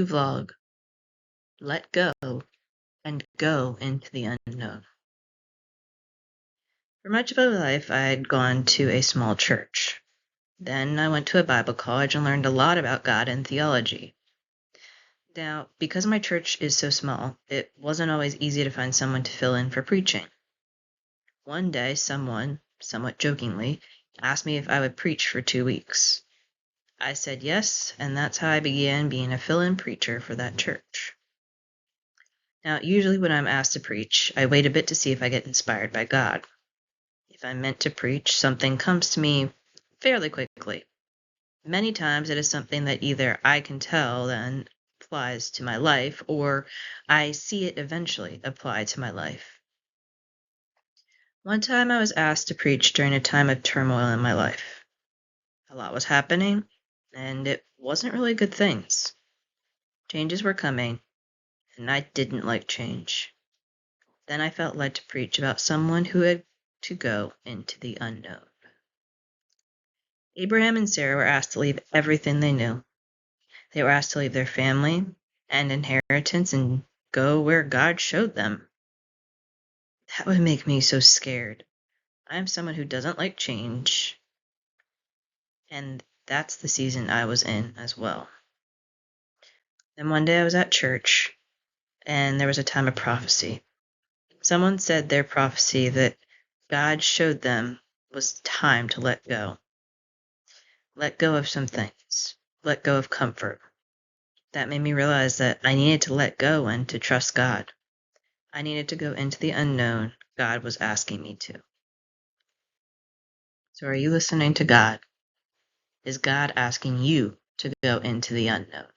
vlog, let go, and go into the unknown. For much of my life, I had gone to a small church. Then I went to a Bible college and learned a lot about God and theology. Now, because my church is so small, it wasn't always easy to find someone to fill in for preaching. One day, someone, somewhat jokingly, asked me if I would preach for 2 weeks. I said yes, and that's how I began being a fill-in preacher for that church. Now, usually when I'm asked to preach, I wait a bit to see if I get inspired by God. If I'm meant to preach, something comes to me fairly quickly. Many times it is something that either I can tell and applies to my life, or I see it eventually apply to my life. One time I was asked to preach during a time of turmoil in my life. A lot was happening, and it wasn't really good things. Changes were coming, and I didn't like change. Then I felt led to preach about someone who had to go into the unknown. Abraham and Sarah were asked to leave everything they knew. They were asked to leave their family and inheritance and go where God showed them. That would make me so scared. I am someone who doesn't like change, and that's the season I was in as well. Then one day I was at church, and there was a time of prophecy. Someone said their prophecy that God showed them was time to let go. Let go of some things. Let go of comfort. That made me realize that I needed to let go and to trust God. I needed to go into the unknown God was asking me to. So are you listening to God? Is God asking you to go into the unknown?